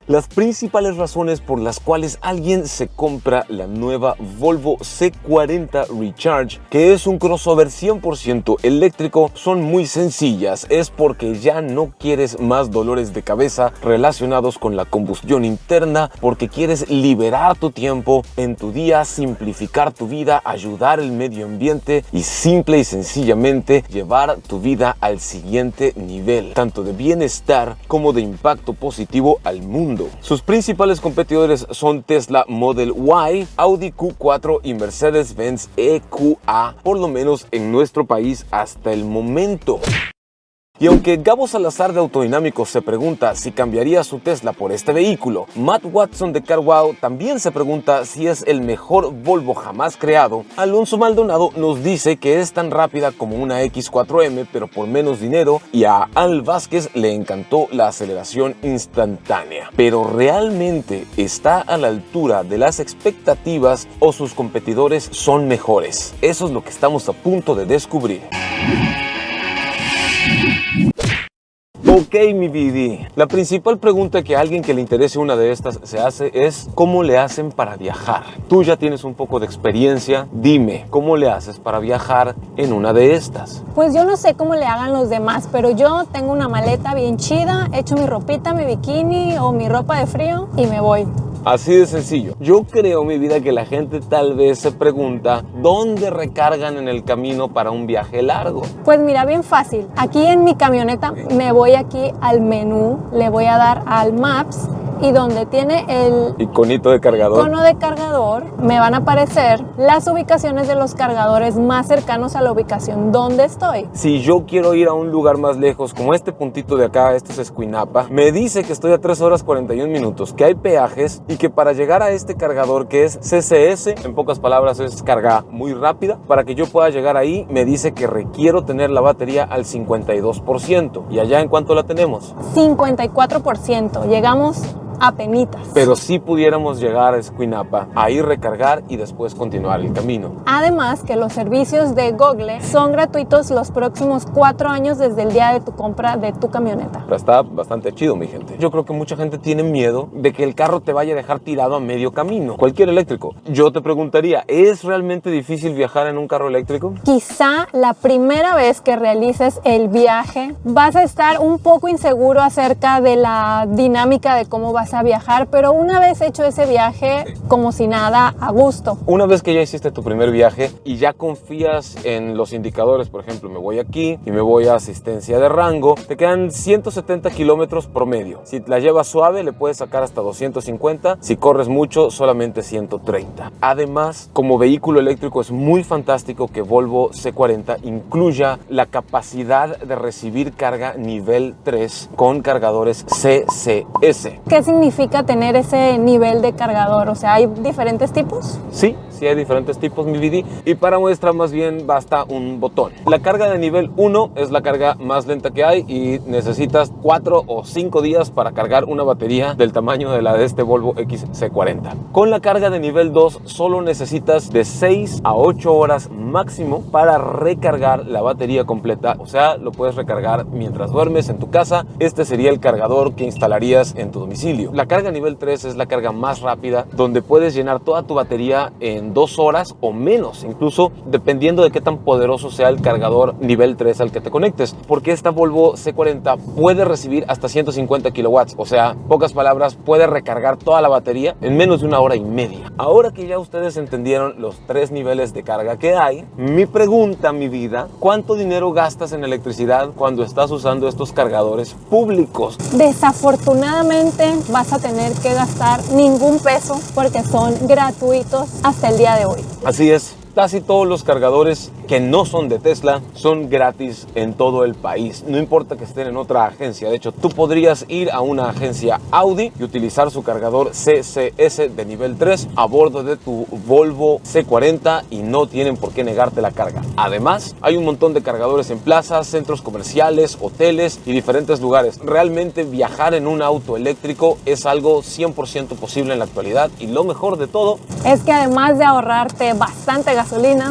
Las principales razones por las cuales alguien se compra la nueva Volvo C40 Recharge, que es un crossover 100% eléctrico, son muy sencillas. Es porque ya no quieres más dolores de cabeza relacionados con la combustión interna, porque quieres liberar tu tiempo en tu día, simplificar tu vida, ayudar al medio ambiente y simple y sencillamente llevar tu vida al siguiente nivel, tanto de bienestar como de impacto positivo al mundo. Sus principales competidores son Tesla Model Y, Audi Q4 y Mercedes-Benz EQA, por lo menos en nuestro país hasta el momento. Y aunque Gabo Salazar de Autodinámicos se pregunta si cambiaría su Tesla por este vehículo, Matt Watson de CarWow también se pregunta si es el mejor Volvo jamás creado, Alonso Maldonado nos dice que es tan rápida como una X4M pero por menos dinero, y a Al Vázquez le encantó la aceleración instantánea. Pero ¿realmente está a la altura de las expectativas o sus competidores son mejores? Eso es lo que estamos a punto de descubrir. Ok, mi BD. La principal pregunta que a alguien que le interese una de estas se hace es ¿cómo le hacen para viajar? Tú ya tienes un poco de experiencia, dime, ¿cómo le haces para viajar en una de estas? Pues yo no sé cómo le hagan los demás, pero yo tengo una maleta bien chida, echo mi ropita, mi bikini o mi ropa de frío y me voy. Así de sencillo. Yo creo, mi vida, que la gente tal vez se pregunta ¿dónde recargan en el camino para un viaje largo? Pues mira, bien fácil. Aquí en mi camioneta me voy aquí al menú, le voy a dar al Maps y donde tiene el iconito de cargador, icono de cargador, me van a aparecer las ubicaciones de los cargadores más cercanos a la ubicación donde estoy. Si yo quiero ir a un lugar más lejos, como este puntito de acá, este es Escuinapa, me dice que estoy a 3 horas 41 minutos, que hay peajes y que para llegar a este cargador que es CCS, en pocas palabras es carga muy rápida, para que yo pueda llegar ahí me dice que requiero tener la batería al 52%. ¿Y allá en cuánto la tenemos? 54%. Llegamos apenitas. Pero sí pudiéramos llegar a Escuinapa, ahí recargar y después continuar el camino. Además que los servicios de Google son gratuitos los próximos 4 años desde el día de tu compra de tu camioneta. Pero está bastante chido, mi gente. Yo creo que mucha gente tiene miedo de que el carro te vaya a dejar tirado a medio camino. Cualquier eléctrico. Yo te preguntaría, ¿es realmente difícil viajar en un carro eléctrico? Quizá la primera vez que realices el viaje vas a estar un poco inseguro acerca de la dinámica de cómo vas a viajar, pero una vez hecho ese viaje, como si nada, a gusto. Una vez que ya hiciste tu primer viaje y ya confías en los indicadores, por ejemplo, me voy aquí y me voy a asistencia de rango, te quedan 170 kilómetros promedio. Si la llevas suave, le puedes sacar hasta 250. Si corres mucho, solamente 130. Además, como vehículo eléctrico, es muy fantástico que Volvo C40 incluya la capacidad de recibir carga nivel 3 con cargadores CCS. ¿Qué significa tener ese nivel de cargador? O sea, ¿hay diferentes tipos? Sí hay diferentes tipos, mi BD, y para muestra más bien basta un botón. La carga de nivel 1 es la carga más lenta que hay y necesitas 4 o 5 días para cargar una batería del tamaño de la de este Volvo XC40. Con la carga de nivel 2 solo necesitas de 6 a 8 horas máximo para recargar la batería completa, o sea, lo puedes recargar mientras duermes en tu casa. Este sería el cargador que instalarías en tu domicilio. La carga nivel 3 es la carga más rápida, donde puedes llenar toda tu batería en 2 horas o menos, incluso dependiendo de qué tan poderoso sea el cargador nivel 3 al que te conectes, porque esta Volvo C40 puede recibir hasta 150 kilowatts, o sea, pocas palabras, puede recargar toda la batería en menos de 1 hora y media. Ahora que ya ustedes entendieron los 3 niveles de carga que hay, mi pregunta, mi vida, ¿cuánto dinero gastas en electricidad cuando estás usando estos cargadores públicos? Desafortunadamente vas a tener que gastar ningún peso porque son gratuitos hasta el día de hoy. Así es. Casi todos los cargadores que no son de Tesla son gratis en todo el país. No importa que estén en otra agencia. De hecho, tú podrías ir a una agencia Audi y utilizar su cargador CCS de nivel 3 a bordo de tu Volvo C40 y no tienen por qué negarte la carga. Además, hay un montón de cargadores en plazas, centros comerciales, hoteles y diferentes lugares. Realmente viajar en un auto eléctrico es algo 100% posible en la actualidad, y lo mejor de todo es que además de ahorrarte bastante gasolina,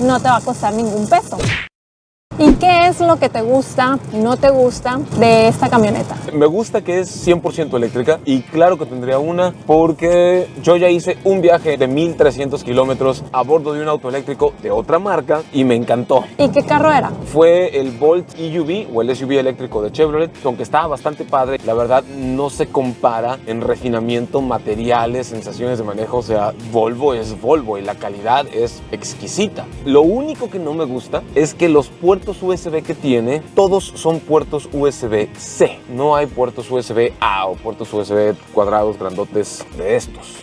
no te va a costar ningún peso. ¿Y qué es lo que te gusta, no te gusta de esta camioneta? Me gusta que es 100% eléctrica y claro que tendría una porque yo ya hice un viaje de 1300 kilómetros a bordo de un auto eléctrico de otra marca y me encantó. ¿Y qué carro era? Fue el Bolt EUV o el SUV eléctrico de Chevrolet, que aunque estaba bastante padre, la verdad no se compara en refinamiento, materiales, sensaciones de manejo. O sea, Volvo es Volvo y la calidad es exquisita. Lo único que no me gusta es que los puertos USB que tiene, todos son puertos USB-C. No hay puertos USB-A o puertos USB cuadrados grandotes de estos.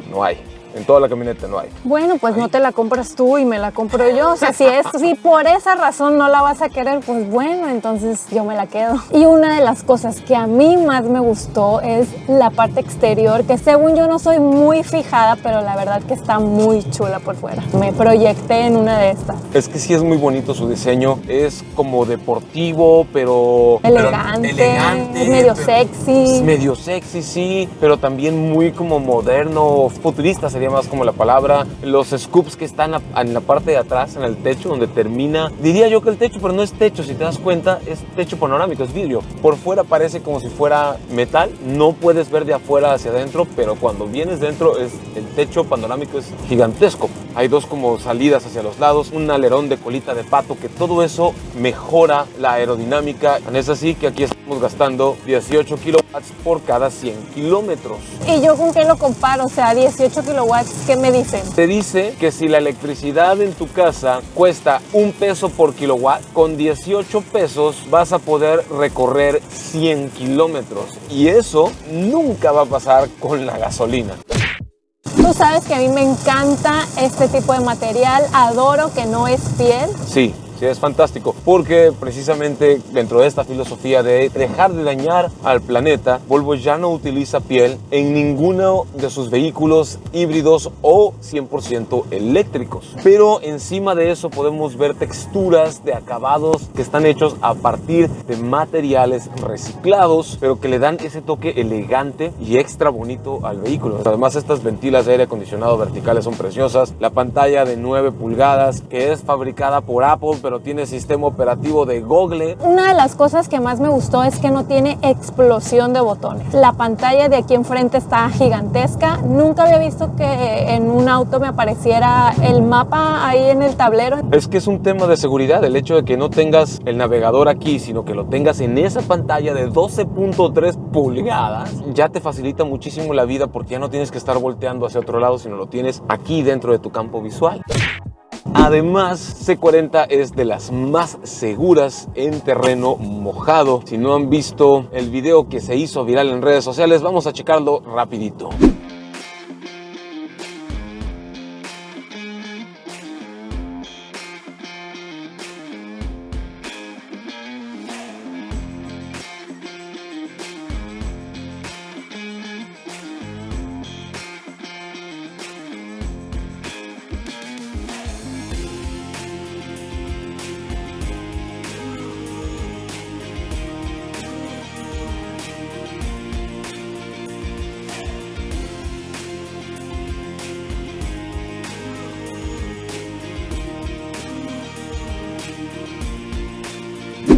No hay. En toda la camioneta no hay. Bueno, pues no te la compras tú y me la compro yo. O sea, si por esa razón no la vas a querer, pues bueno, entonces yo me la quedo. Y una de las cosas que a mí más me gustó es la parte exterior, que según yo no soy muy fijada, pero la verdad que está muy chula por fuera. Me proyecté en una de estas. Es que sí es muy bonito su diseño. Es como deportivo, pero... Elegante, medio sexy. Medio sexy, sí, pero también muy como moderno, futurista sería más como la palabra. Los scoops que están en la parte de atrás, en el techo, donde termina, diría yo que el techo, pero no es techo, si te das cuenta, es techo panorámico, es vidrio. Por fuera parece como si fuera metal, no puedes ver de afuera hacia adentro, pero cuando vienes dentro, el techo panorámico es gigantesco. Hay dos como salidas hacia los lados, un alerón de colita de pato, que todo eso mejora la aerodinámica. Es así que aquí estamos gastando 18 kilowatts por cada 100 kilómetros. ¿Y yo con qué lo comparo? O sea, 18 kilowatts, ¿qué me dicen? Te dice que si la electricidad en tu casa cuesta $1 por kilowatt, con 18 pesos vas a poder recorrer 100 kilómetros. Y eso nunca va a pasar con la gasolina. Tú sabes que a mí me encanta este tipo de material, adoro que no es piel. Sí. Sí, es fantástico, porque precisamente dentro de esta filosofía de dejar de dañar al planeta, Volvo ya no utiliza piel en ninguno de sus vehículos híbridos o 100% eléctricos. Pero encima de eso podemos ver texturas de acabados que están hechos a partir de materiales reciclados, pero que le dan ese toque elegante y extra bonito al vehículo. Además, estas ventilas de aire acondicionado verticales son preciosas. La pantalla de 9 pulgadas, que es fabricada por Apple, pero tiene sistema operativo de Google. Una de las cosas que más me gustó es que no tiene explosión de botones. La pantalla de aquí enfrente está gigantesca. Nunca había visto que en un auto me apareciera el mapa ahí en el tablero. Es que es un tema de seguridad, el hecho de que no tengas el navegador aquí, sino que lo tengas en esa pantalla de 12.3 pulgadas, ya te facilita muchísimo la vida porque ya no tienes que estar volteando hacia otro lado, sino lo tienes aquí dentro de tu campo visual. Además, C40 es de las más seguras en terreno mojado. Si no han visto el video que se hizo viral en redes sociales, vamos a checarlo rapidito.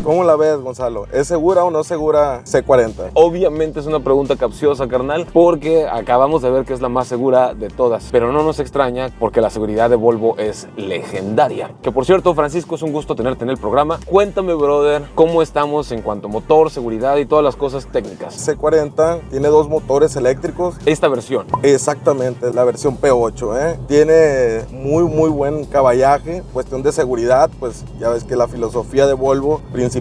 ¿Cómo la ves, Gonzalo? ¿Es segura o no segura C40? Obviamente es una pregunta capciosa, carnal, porque acabamos de ver que es la más segura de todas, pero no nos extraña porque la seguridad de Volvo es legendaria. Que por cierto, Francisco, es un gusto tenerte en el programa. Cuéntame, brother, cómo estamos en cuanto a motor, seguridad y todas las cosas técnicas. C40 tiene dos motores eléctricos. Esta versión. Exactamente, la versión P8, ¿eh? Tiene muy buen caballaje. Cuestión de seguridad, pues ya ves que la filosofía de Volvo principalmente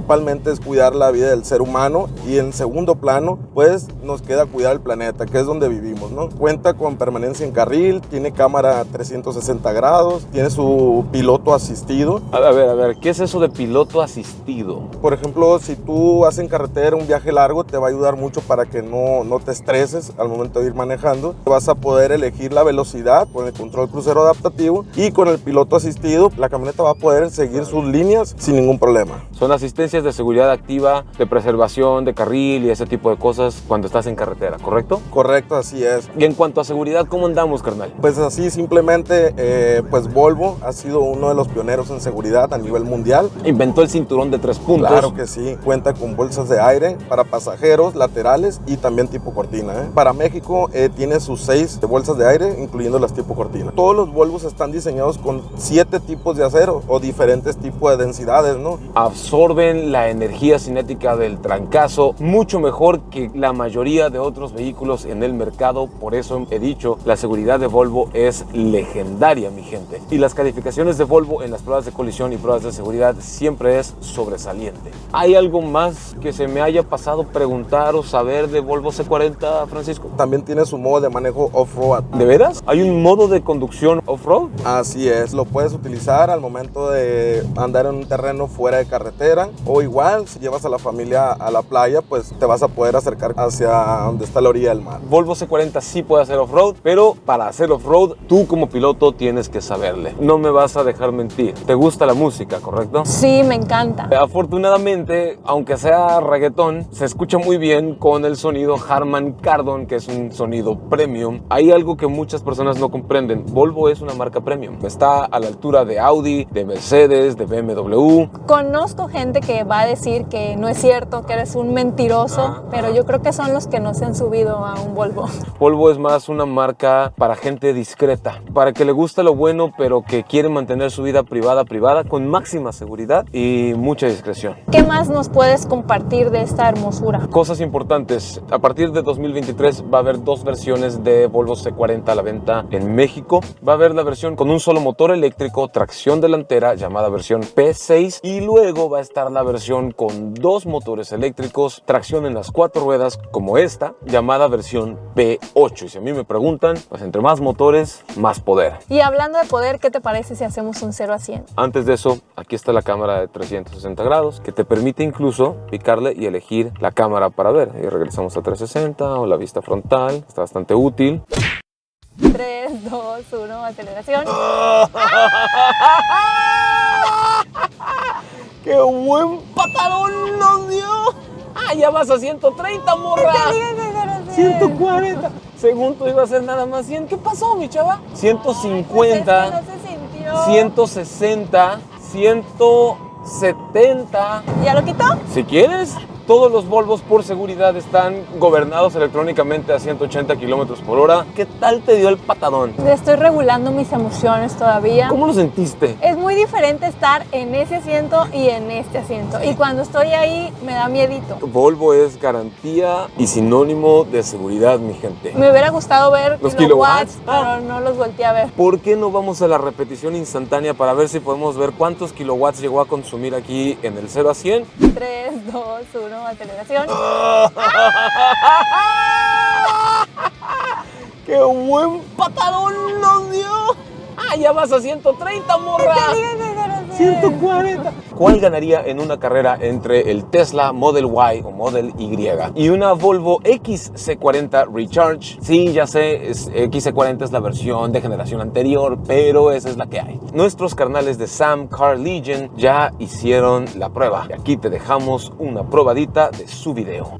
es cuidar la vida del ser humano, y en segundo plano pues nos queda cuidar el planeta, que es donde vivimos, ¿no? Cuenta con permanencia en carril, tiene cámara 360 grados, tiene su piloto asistido. A ver, ¿qué es eso de piloto asistido? Por ejemplo, si tú vas en carretera un viaje largo, te va a ayudar mucho para que no te estreses al momento de ir manejando. Vas a poder elegir la velocidad con el control crucero adaptativo, y con el piloto asistido la camioneta va a poder seguir sus líneas sin ningún problema. Son asistencias de seguridad activa, de preservación, de carril y ese tipo de cosas cuando estás en carretera, ¿correcto? Correcto, así es. Y en cuanto a seguridad, ¿cómo andamos, carnal? Pues así simplemente, pues Volvo ha sido uno de los pioneros en seguridad a nivel mundial. Inventó el cinturón de 3 puntos. Claro que sí, cuenta con bolsas de aire para pasajeros, laterales y también tipo cortina. Para México tiene sus 6 bolsas de aire, incluyendo las tipo cortina. Todos los Volvos están diseñados con 7 tipos de acero o diferentes tipos de densidades, ¿no? Absorben la energía cinética del trancazo mucho mejor que la mayoría de otros vehículos en el mercado. Por eso he dicho, la seguridad de Volvo es legendaria, mi gente. Y las calificaciones de Volvo en las pruebas de colisión y pruebas de seguridad siempre es sobresaliente. ¿Hay algo más que se me haya pasado preguntar o saber de Volvo C40, Francisco? También tiene su modo de manejo off-road. ¿De veras? ¿Hay un modo de conducción off-road? Así es, lo puedes utilizar al momento de andar en un terreno fuera de carretera, o igual si llevas a la familia a la playa, pues te vas a poder acercar hacia donde está la orilla del mar. Volvo C40 sí puede hacer off-road, pero para hacer off-road tú como piloto tienes que saberle. No me vas a dejar mentir. ¿Te gusta la música, correcto? Sí, me encanta. Afortunadamente, aunque sea reggaetón, se escucha muy bien con el sonido Harman Kardon, que es un sonido premium. Hay algo que muchas personas no comprenden. Volvo es una marca premium. Está a la altura de Audi, de Mercedes, de BMW. Conozco gente que va a decir que no es cierto, que eres un mentiroso, pero yo creo que son los que no se han subido a un Volvo. Volvo es más una marca para gente discreta, para que le gusta lo bueno, pero que quiere mantener su vida privada con máxima seguridad y mucha discreción. ¿Qué más nos puedes compartir de esta hermosura? Cosas importantes. A partir de 2023 va a haber 2 versiones de Volvo C40 a la venta en México. Va a haber la versión con un solo motor eléctrico, tracción delantera, llamada versión P6, y luego va a estar la versión con 2 motores eléctricos, tracción en las 4 ruedas, como esta, llamada versión P8. Y si a mí me preguntan, pues entre más motores, más poder. Y hablando de poder, ¿qué te parece si hacemos un 0 a 100? Antes de eso, aquí está la cámara de 360 grados, que te permite incluso picarle y elegir la cámara para ver. Y regresamos a 360 o la vista frontal, está bastante útil. 3, 2, 1, aceleración. ¡Qué buen patadón nos dio! ¡Ah, ya vas a 130, morra! 140. Según tú iba a ser nada más 100. ¿Qué pasó, mi chava? 150, Pues es que no se sintió. 160, 170. ¿Ya lo quitó? Si quieres. Todos los Volvos por seguridad están gobernados electrónicamente a 180 kilómetros por hora. ¿Qué tal te dio el patadón? Estoy regulando mis emociones todavía. ¿Cómo lo sentiste? Es muy diferente estar en ese asiento y en este asiento. Y cuando estoy ahí, me da miedito. Volvo es garantía y sinónimo de seguridad, mi gente. Me hubiera gustado ver los kilowatts, kilowatts, pero no los volteé a ver. ¿Por qué no vamos a la repetición instantánea para ver si podemos ver cuántos kilowatts llegó a consumir aquí en el 0 a 100? 3, 2, 1, aceleración. ¡Qué buen patadón nos dio! ¡Ah, ya vas a 130, morra! 140. ¿Cuál ganaría en una carrera entre el Tesla Model Y o Model Y y una Volvo XC40 Recharge? Sí, ya sé, XC40 es la versión de generación anterior, pero esa es la que hay. Nuestros carnales de Sam Car Legion ya hicieron la prueba y aquí te dejamos una probadita de su video.